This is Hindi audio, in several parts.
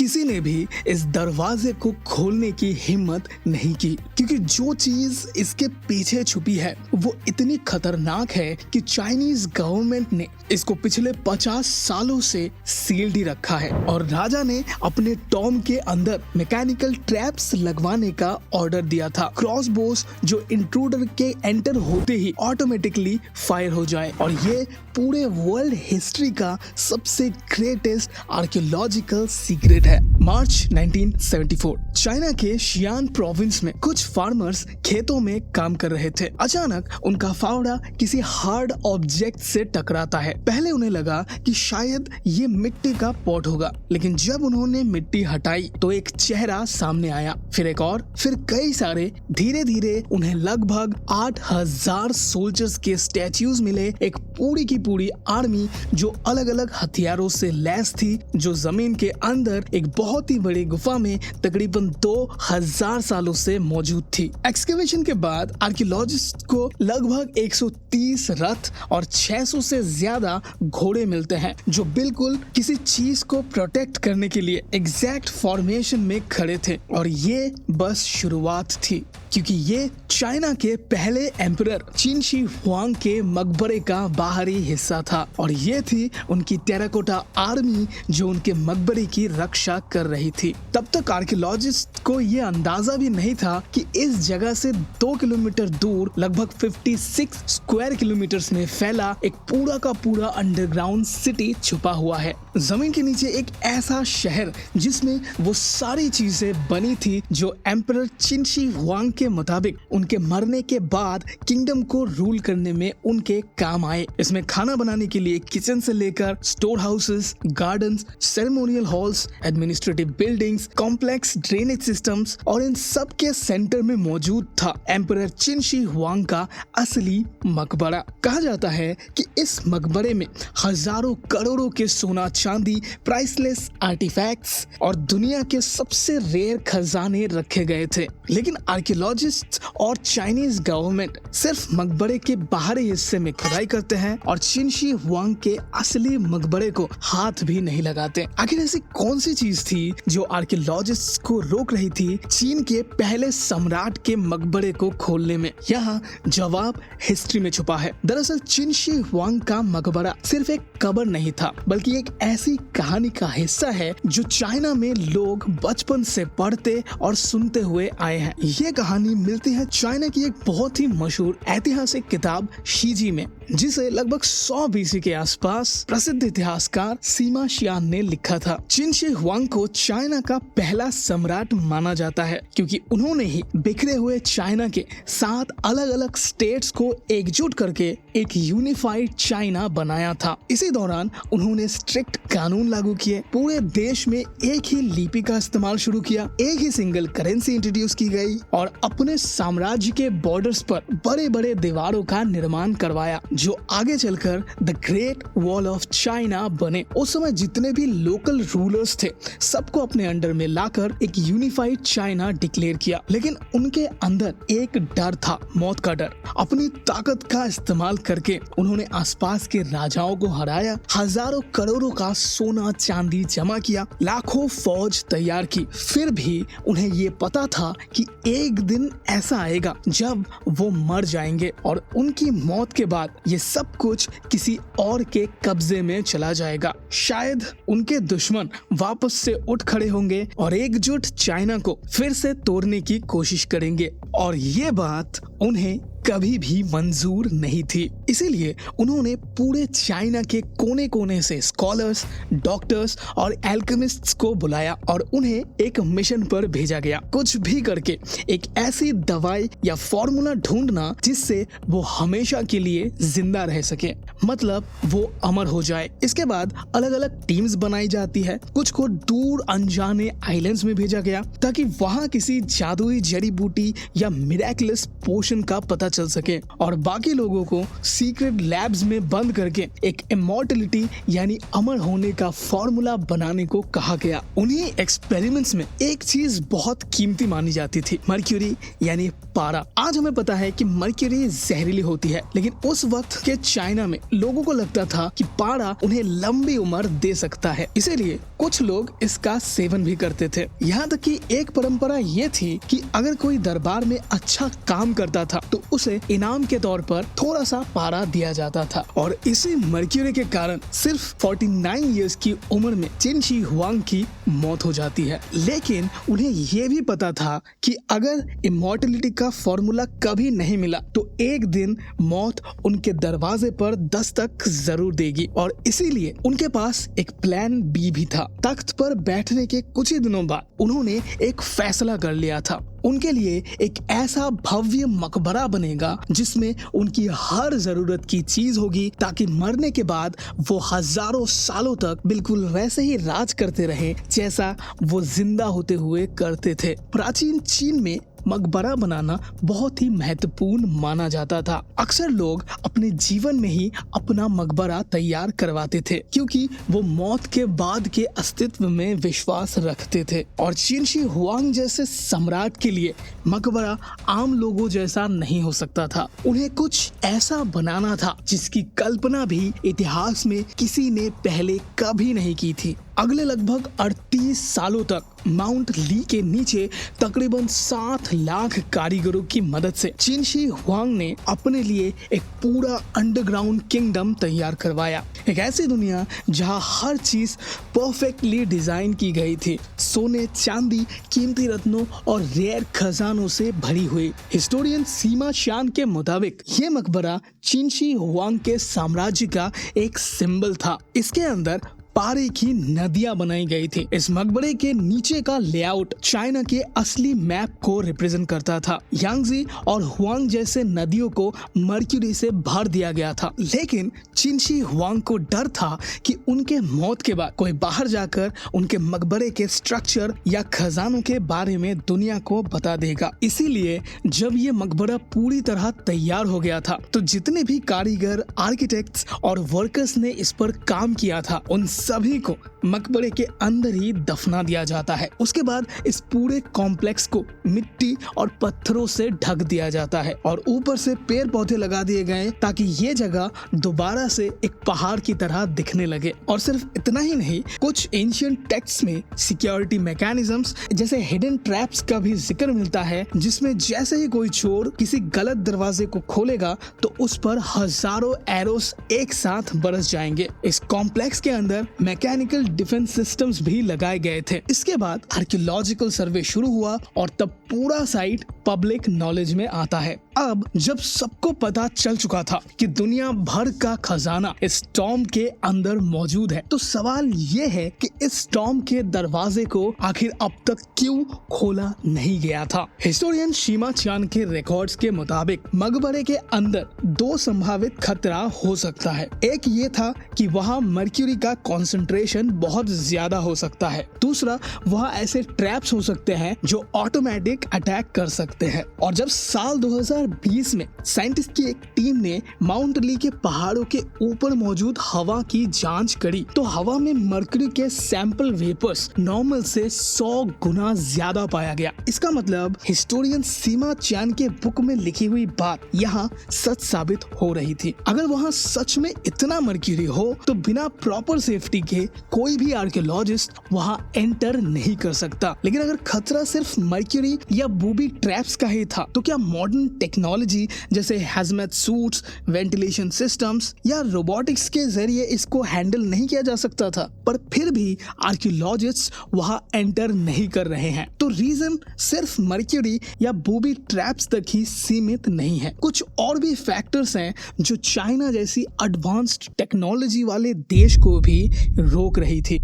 किसी ने भी इस दरवाजे को खोलने की हिम्मत नहीं की, क्योंकि जो चीज इसके पीछे छुपी है वो इतनी खतरनाक है कि चाइनीज गवर्नमेंट ने इसको पिछले 50 सालों से सील्ड ही रखा है और राजा ने अपने टॉम के अंदर मैकेनिकल ट्रैप्स लगवाने का ऑर्डर दिया था। क्रॉसबोस जो इंट्रूडर के एंटर होते ही ऑटोमेटिकली फायर हो जाए और ये पूरे वर्ल्ड हिस्ट्री का सबसे ग्रेटेस्ट आर्कियोलॉजिकल सीक्रेट है। मार्च 1974 चाइना के शियान प्रोविंस में कुछ फार्मर्स खेतों में काम कर रहे थे। अचानक उनका फावड़ा किसी हार्ड ऑब्जेक्ट से टकराता है। पहले उन्हें लगा कि शायद ये मिट्टी का पॉट होगा, लेकिन जब उन्होंने मिट्टी हटाई तो एक चेहरा सामने आया, फिर एक और, फिर कई सारे। धीरे धीरे उन्हें लगभग 8000 सोल्जर्स के स्टैच्यूज मिले, एक पूरी की पूरी आर्मी जो अलग अलग हथियारों से लैस थी, जो जमीन के अंदर एक बहुत ही बड़ी गुफा में तकरीबन 2000 सालों से मौजूद थी। एक्सकेवेशन के बाद आर्कियोलॉजिस्ट को लगभग 130 रथ और 600 से ज्यादा घोड़े मिलते हैं, जो बिल्कुल किसी चीज को प्रोटेक्ट करने के लिए एग्जैक्ट फॉर्मेशन में खड़े थे। और ये बस शुरुआत थी, क्योंकि ये चाइना के पहले एम्परर चिन शी हुआंग के मकबरे का बाहरी हिस्सा था और ये थी उनकी टेराकोटा आर्मी जो उनके मकबरे की रक्षा कर रही थी। तब तक आर्कियोलॉजिस्ट को ये अंदाजा भी नहीं था कि इस जगह से 2 किलोमीटर दूर लगभग 56 स्क्वायर किलोमीटर्स में फैला एक पूरा का पूरा अंडरग्राउंड सिटी छुपा हुआ है। जमीन के नीचे एक ऐसा शहर जिसमें वो सारी चीजें बनी थी जो एम्परर चिन शी हुआंग के मुताबिक उनके मरने के बाद किंगडम को रूल करने में उनके काम आए। इसमें खाना बनाने के लिए किचन से लेकर store houses, gardens, ceremonial halls, administrative buildings, complex drainage systems और इन सब के सेंटर में मौजूद था एम्परर चिन शी हुआंग का असली मकबरा। कहा जाता है कि इस मकबरे में हजारों करोड़ों के सोना चांदी, प्राइसलेस आर्टिफैक्ट्स और दुनिया के सबसे रेयर खजाने रखे गए थे। लेकिन आर्कियोलॉजिस्ट और चाइनीज गवर्नमेंट सिर्फ मकबरे के बाहरी हिस्से में खुदाई करते हैं और चिन शी हुआंग के असली मकबरे को हाथ भी नहीं लगाते। आखिर ऐसी कौन सी चीज थी जो आर्कियोलॉजिस्ट को रोक रही थी चीन के पहले सम्राट के मकबरे को खोलने में? यहाँ जवाब हिस्ट्री में छुपा है। दरअसल चिन शी हुआंग का मकबरा सिर्फ एक कब्र नहीं था, बल्कि एक ऐसी कहानी का हिस्सा है जो चाइना में लोग बचपन से पढ़ते और सुनते हुए आए हैं। ये कहानी मिलती है चाइना की एक बहुत ही मशहूर ऐतिहासिक किताब शीजी में, जिसे लगभग 100 बीसी के आसपास प्रसिद्ध इतिहासकार सीमा शियान ने लिखा था। चिन शी हुआंग को चाइना का पहला सम्राट माना जाता है, क्योंकि उन्होंने ही बिखरे हुए चाइना के 7 अलग अलग स्टेट्स को एकजुट करके एक यूनिफाइड चाइना बनाया था। इसी दौरान उन्होंने स्ट्रिक्ट कानून लागू किए, पूरे देश में एक ही लिपि का इस्तेमाल शुरू किया, एक ही सिंगल करेंसी इंट्रोड्यूस की गई और अपने साम्राज्य के बॉर्डर्स पर बड़े बड़े दीवारों का निर्माण करवाया, जो आगे चलकर the great wall of China बने। उस समय जितने भी लोकल रूलर्स थे सबको अपने अंडर में लाकर एक यूनिफाइड चाइना डिक्लेयर किया। लेकिन उनके अंदर एक डर था, मौत का डर। अपनी ताकत का इस्तेमाल करके उन्होंने आसपास के राजाओं को हराया, हजारों करोड़ों का सोना चांदी जमा किया, लाखों फौज तैयार की। फिर भी उन्हें ये पता था कि एक दिन ऐसा आएगा जब वो मर जाएंगे और उनकी मौत के बाद ये सब कुछ किसी और के कब्जे में चला जाएगा। शायद उनके दुश्मन वापस से उठ खड़े होंगे और एकजुट चाइना को फिर से तोड़ने की कोशिश करेंगे, और ये बात उन्हें कभी भी मंजूर नहीं थी। इसीलिए उन्होंने पूरे चाइना के कोने कोने से स्कॉलर्स, डॉक्टर्स और एल्केमिस्ट्स को बुलाया और उन्हें एक मिशन पर भेजा गया, कुछ भी करके एक ऐसी दवाई या फॉर्मूला ढूंढना जिससे वो हमेशा के लिए जिंदा रह सके, मतलब वो अमर हो जाए। इसके बाद अलग अलग टीम्स बनाई जाती है, कुछ को दूर अनजाने आइलैंड्स में भेजा गया ताकि वहां किसी जादुई जड़ी बूटी या मिरेकलस पोशन का पता चल सके, और बाकी लोगों को सीक्रेट लैब्स में बंद करके एक इमॉर्टलिटी यानी अमर होने का फॉर्मूला बनाने को कहा गया। उन्हीं एक्सपेरिमेंट्स में एक चीज बहुत कीमती मानी जाती थी, मर्क्यूरी यानी पारा। आज हमें पता है कि मर्क्यूरी जहरीली होती है, लेकिन उस वक्त के चाइना में लोगों को लगता था कि पारा उन्हें लंबी उम्र दे सकता है। इसीलिए कुछ लोग इसका सेवन भी करते थे। यहाँ तक कि एक परंपरा ये थी कि अगर कोई दरबार में अच्छा काम करता था तो उसे इनाम के तौर पर थोड़ा सा पारा दिया जाता था। और इसी मर्क्यूरी के कारण सिर्फ 49 इयर्स की उम्र में चिन शी हुआंग की मौत हो जाती है। लेकिन उन्हें ये भी पता था कि अगर इमॉर्टलिटी का फॉर्मूला कभी नहीं मिला तो एक दिन मौत उनके दरवाजे पर दस्तक जरूर देगी, और इसीलिए उनके पास एक प्लान बी भी था। तख्त पर बैठने के कुछ ही दिनों बाद उन्होंने एक फैसला कर लिया था। उनके लिए एक ऐसा भव्य मकबरा बनेगा जिसमें उनकी हर जरूरत की चीज होगी, ताकि मरने के बाद वो हजारों सालों तक बिल्कुल वैसे ही राज करते रहे जैसा वो जिंदा होते हुए करते थे। प्राचीन चीन में मकबरा बनाना बहुत ही महत्वपूर्ण माना जाता था। अक्सर लोग अपने जीवन में ही अपना मकबरा तैयार करवाते थे क्योंकि वो मौत के बाद के अस्तित्व में विश्वास रखते थे। और चिन शी हुआंग जैसे सम्राट के लिए मकबरा आम लोगों जैसा नहीं हो सकता था। उन्हें कुछ ऐसा बनाना था जिसकी कल्पना भी इतिहास में किसी ने पहले कभी नहीं की थी। अगले लगभग 38 सालों तक माउंट ली के नीचे तकरीबन 7 लाख कारीगरों की मदद से चिन शी हुआंग ने अपने लिए एक पूरा अंडरग्राउंड किंगडम तैयार करवाया। एक ऐसी दुनिया जहां हर चीज परफेक्टली डिजाइन की गई थी, सोने, चांदी, कीमती रत्नों और रेयर खजानों से भरी हुई। हिस्टोरियन सीमा शान के मुताबिक ये मकबरा चिन शी हुआंग के साम्राज्य का एक सिंबल था। इसके अंदर पारे की नदियां बनाई गई थी। इस मकबरे के नीचे का लेआउट चाइना के असली मैप को रिप्रेजेंट करता था। यांगजी और हुआंग जैसे नदियों को मर्क्यूरी से भर दिया गया था। लेकिन चिन शी हुआंग को डर था कि उनके मौत के बाद कोई बाहर जाकर उनके मकबरे के स्ट्रक्चर या खजानों के बारे में दुनिया को बता देगा। इसीलिए जब ये मकबरा पूरी तरह तैयार हो गया था तो जितने भी कारीगर, आर्किटेक्ट्स और वर्कर्स ने इस पर काम किया था उन सभी को मकबरे के अंदर ही दफना दिया जाता है। उसके बाद इस पूरे कॉम्प्लेक्स को मिट्टी और पत्थरों से ढक दिया जाता है और ऊपर से पेड़ पौधे लगा दिए गए ताकि ये जगह दोबारा से एक पहाड़ की तरह दिखने लगे। और सिर्फ इतना ही नहीं, कुछ एंशिएंट टेक्स्ट में सिक्योरिटी मैकेनिज्म्स जैसे हिडन ट्रैप्स का भी जिक्र मिलता है, जिसमें जैसे ही कोई चोर किसी गलत दरवाजे को खोलेगा तो उस पर हजारों एरोस एक साथ बरस जाएंगे। इस कॉम्प्लेक्स के अंदर मैकेनिकल डिफेंस सिस्टम्स भी लगाए गए थे। इसके बाद आर्कियोलॉजिकल सर्वे शुरू हुआ और तब पूरा साइट पब्लिक नॉलेज में आता है। अब जब सबको पता चल चुका था कि दुनिया भर का खजाना इस टॉम के अंदर मौजूद है, तो सवाल ये है कि इस टॉम के दरवाजे को आखिर अब तक क्यों खोला नहीं गया था। हिस्टोरियन शीमा चान के रिकॉर्ड्स के मुताबिक मकबरे के अंदर 2 संभावित खतरा हो सकता है। एक ये था कि वहाँ मर्क्यूरी का कॉन्सेंट्रेशन बहुत ज्यादा हो सकता है। दूसरा, वहाँ ऐसे ट्रैप्स हो सकते हैं जो ऑटोमेटिक अटैक कर सकते हैं। और जब साल 2020 में साइंटिस्ट की एक टीम ने माउंट ली के पहाड़ों के ऊपर मौजूद हवा की जांच करी तो हवा में मर्क्यूरी के सैंपल वेपर्स नॉर्मल से 100 गुना ज्यादा पाया गया। इसका मतलब हिस्टोरियन सीमा चान के बुक में लिखी हुई बात यहाँ सच साबित हो रही थी। अगर वहाँ सच में इतना मर्क्यूरी हो तो बिना प्रॉपर सेफ्टी के कोई भी आर्कियोलॉजिस्ट वहाँ एंटर नहीं कर सकता। लेकिन अगर खतरा सिर्फ मर्क्यूरी या बूबी ट्रैप्स का ही था तो क्या मॉडर्न टेक्नोलॉजी जैसे हैजमेट सूट्स, वेंटिलेशन सिस्टम्स या रोबोटिक्स के जरिए इसको हैंडल नहीं किया जा सकता था? पर फिर भी आर्कियोलॉजिस्ट्स वहाँ एंटर नहीं कर रहे हैं। तो रीजन सिर्फ मर्क्यूरी या बूबी ट्रैप्स तक ही सीमित नहीं है। कुछ और भी फैक्टर्स हैं जो चाइना जैसी एडवांस्ड टेक्नोलॉजी वाले देश को भी रोक रही थी।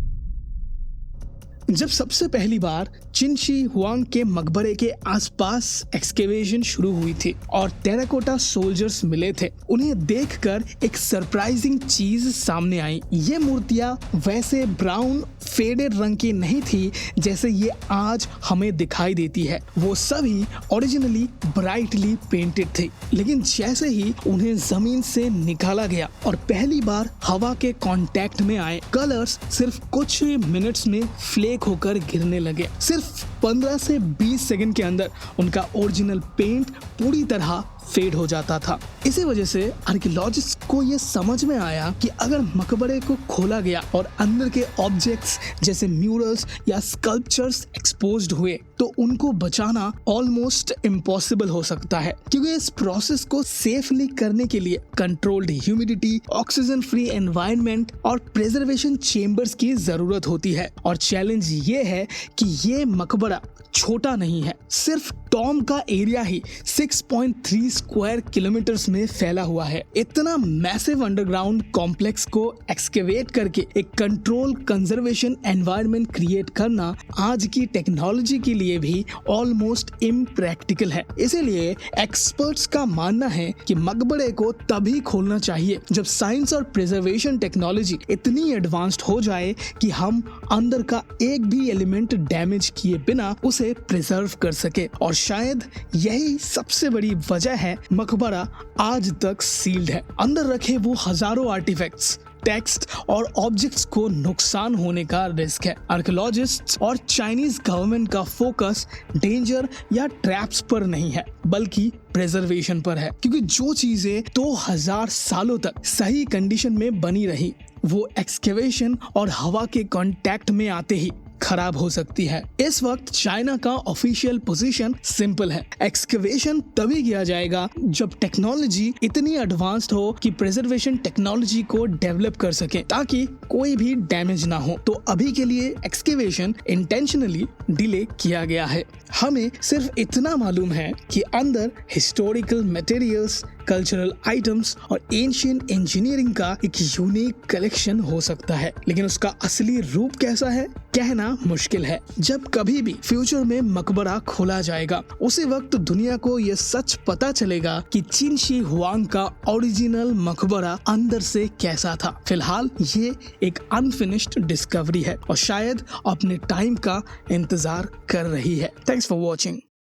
जब सबसे पहली बार चिन शी हुआंग के मकबरे के आसपास एक्सकेवेशन शुरू हुई थी और टेराकोटा सोल्जर्स मिले थे, उन्हें देखकर एक सरप्राइजिंग चीज सामने आई। ये मूर्तियां वैसे ब्राउन फेडेड रंग की नहीं थी जैसे ये आज हमें दिखाई देती है। वो सभी ओरिजिनली ब्राइटली पेंटेड थी। लेकिन जैसे ही उन्हें जमीन से निकाला गया और पहली बार हवा के कांटेक्ट में आए, कलर्स सिर्फ कुछ मिनट्स में फ्लेक होकर गिरने लगे। सिर्फ 15 से 20 सेकंड के अंदर उनका ओरिजिनल पेंट पूरी तरह फेड हो जाता था। इसी वजह से आर्कियोलॉजिस्ट को ये समझ में आया कि अगर मकबरे को खोला गया और अंदर के ऑब्जेक्ट्स जैसे म्यूरल्स या स्कल्पचर्स एक्सपोज्ड हुए तो उनको बचाना ऑलमोस्ट इम्पॉसिबल हो सकता है, क्योंकि इस प्रोसेस को सेफली करने के लिए controlled humidity, oxygen free environment और प्रिजर्वेशन चेम्बर्स की जरूरत होती है। और चैलेंज ये है कि ये मकबरा छोटा नहीं है, सिर्फ टॉम का एरिया ही 6.3 स्क्वायर किलोमीटर्स में फैला हुआ है। इतना मैसिव अंडरग्राउंड कॉम्प्लेक्स को एक्सकेवेट करके एक कंट्रोल कंजर्वेशन एनवायरनमेंट क्रिएट करना आज की टेक्नोलॉजी के लिए भी ऑलमोस्ट इम्प्रैक्टिकल है। इसीलिए एक्सपर्ट्स का मानना है कि मकबरे को तभी खोलना चाहिए जब साइंस और प्रिजर्वेशन टेक्नोलॉजी इतनी एडवांस्ड हो जाए कि हम अंदर का एक भी एलिमेंट डैमेज किए बिना उसे प्रिजर्व कर सके। और शायद यही सबसे बड़ी वजह है मकबरा आज तक सील्ड है। अंदर रखे वो हजारों आर्टिफैक्ट्स, टेक्स्ट और ऑब्जेक्ट्स को नुकसान होने का रिस्क है। आर्कियोलॉजिस्ट्स और चाइनीज गवर्नमेंट का फोकस डेंजर या ट्रैप्स पर नहीं है, बल्कि प्रिजर्वेशन पर है, क्योंकि जो चीजें 2000 सालों तक सही कंडीशन में बनी रही वो एक्सकेवेशन और हवा के कांटेक्ट में आते ही खराब हो सकती है। इस वक्त चाइना का ऑफिशियल पोजीशन सिंपल है, एक्सकेवेशन तभी किया जाएगा जब टेक्नोलॉजी इतनी एडवांस्ड हो कि प्रिजर्वेशन टेक्नोलॉजी को डेवलप कर सके ताकि कोई भी डैमेज ना हो। तो अभी के लिए एक्सकेवेशन इंटेंशनली डिले किया गया है। हमें सिर्फ इतना मालूम है कि अंदर हिस्टोरिकल मटेरियल्स, कल्चरल आइटम्स और एंशिएंट इंजीनियरिंग का एक यूनिक कलेक्शन हो सकता है, लेकिन उसका असली रूप कैसा है कहना मुश्किल है। जब कभी भी फ्यूचर में मकबरा खोला जाएगा उसी वक्त दुनिया को यह सच पता चलेगा कि चिन शी हुआंग का ओरिजिनल मकबरा अंदर से कैसा था। फिलहाल ये एक अनफिनिश्ड डिस्कवरी है और शायद अपने टाइम का इंतजार कर रही है। Thanks for watching.